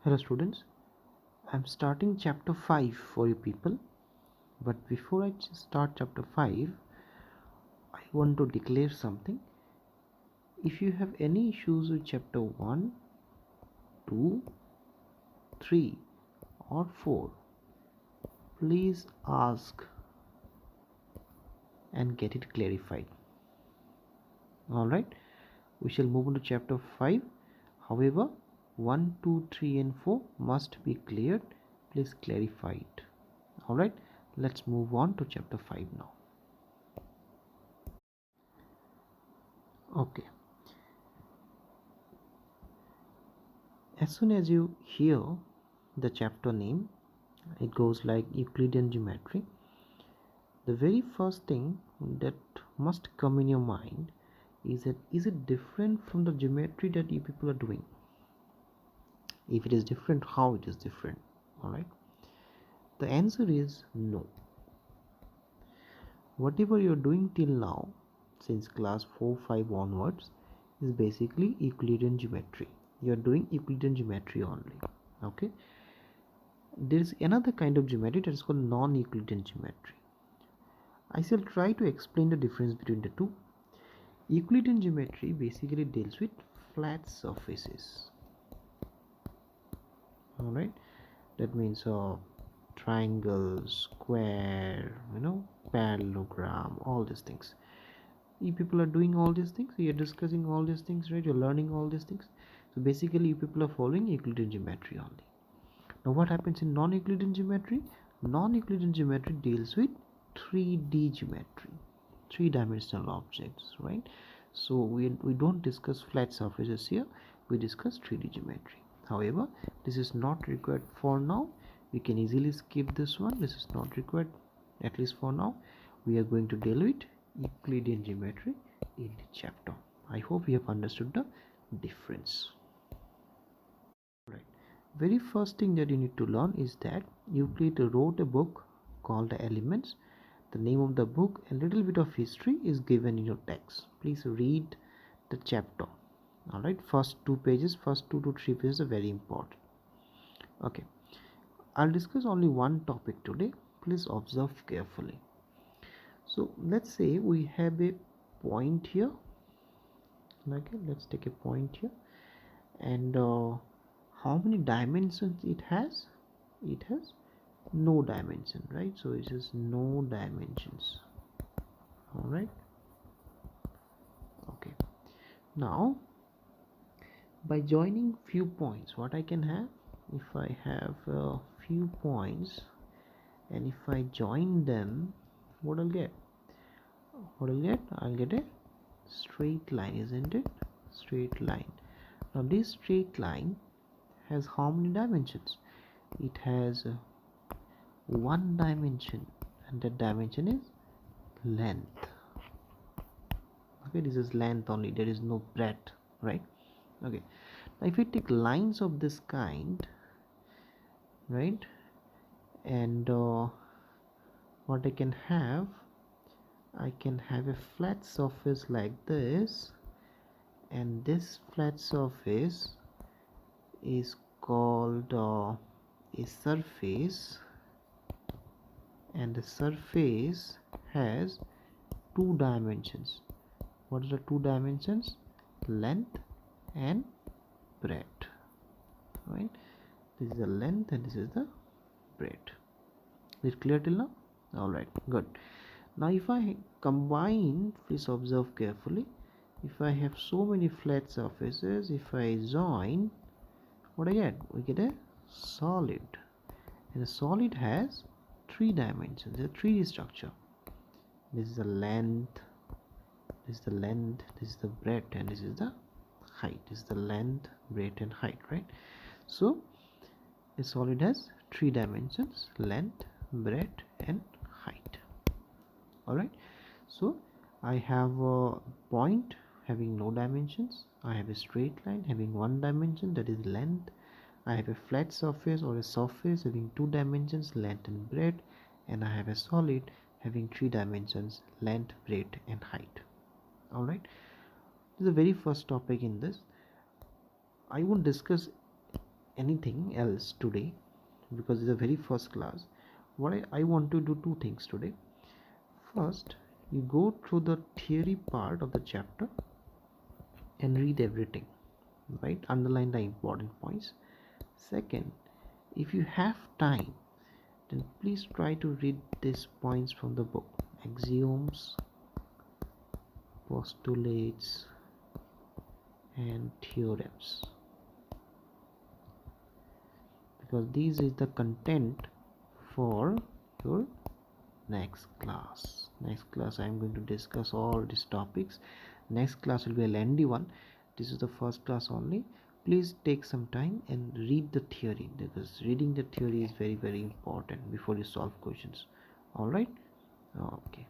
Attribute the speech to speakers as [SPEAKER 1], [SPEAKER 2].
[SPEAKER 1] Hello students, I'm starting chapter 5 for you people, but before I start chapter 5, I want to declare something. If you have any issues with chapter 1, 2, 3 or 4, please ask and get it clarified. Alright, we shall move on to chapter 5. However, 1, 2, 3 and 4 must be cleared. Please clarify it. Alright, let's move on to chapter 5 now. Okay. As soon as you hear the chapter name, it goes like Euclidean geometry. The very first thing that must come in your mind is that is it different from the geometry that you people are doing? If it is different, how it is different? Alright. The answer is no. Whatever you're doing till now, since class 4, 5 onwards, is basically Euclidean geometry. You're doing Euclidean geometry only. Okay. There is another kind of geometry that is called non-Euclidean geometry. I shall try to explain the difference between the two. Euclidean geometry basically deals with flat surfaces. Alright, that means triangle, square, parallelogram, all these things. You people are doing all these things, you're discussing all these things, right? You're learning all these things. So basically you people are following Euclidean geometry only. Now what happens in non-Euclidean geometry? Non-Euclidean geometry deals with 3D geometry, three-dimensional objects, right? So we don't discuss flat surfaces here, we discuss 3D geometry. However, this is not required for now. We can easily skip this one. This is not required, at least for now. We are going to deal with Euclidean geometry in the chapter. I hope you have understood the difference. Right. Very first thing that you need to learn is that Euclid wrote a book called The Elements. The name of the book and little bit of history is given in your text. Please read the chapter. Alright, first 2 pages, first 2 to 3 pages are very important. Okay, I'll discuss only one topic today. Please observe carefully. So let's say we have a point here. Okay, let's take a point here, and how many dimensions it has? It has no dimension, right? So it is no dimensions. All right. Okay. Now, by joining few points, what I can have, if I have a few points, and if I join them, what I'll get? I'll get a straight line, isn't it? Straight line. Now this straight line has how many dimensions? It has one dimension, and that dimension is length. Okay, this is length only, there is no breadth, right? Okay, now if we take lines of this kind, right, and what I can have a flat surface like this, and this flat surface is called a surface, and the surface has two dimensions. What are the two dimensions? Length and breadth, right? This is the length and this is the breadth. Is it clear till now? Alright, good. Now if I combine, please observe carefully, if I have so many flat surfaces, if I join, what I get? We get a solid, and a solid has three dimensions, a 3D structure. This is the length, this is the length, this is the breadth, and this is the height. This is the length, breadth and height, right? So a solid has three dimensions: length, breadth and height. Alright, so I have a point having no dimensions, I have a straight line having one dimension, that is length, I have a flat surface or a surface having two dimensions, length and breadth, and I have a solid having three dimensions, length, breadth and height. Alright, this is the very first topic in this. I won't discuss anything else today, because it's the very first class. What I want to do two things today. First, you go through the theory part of the chapter and read everything, right? Underline the important points. Second, if you have time, then please try to read these points from the book: axioms, postulates, and theorems, because this is the content for your next class. I am going to discuss all these topics. Next class will be a lengthy one. This is the first class only. Please take some time and read the theory, because reading the theory is very important before you solve questions. All right. Okay.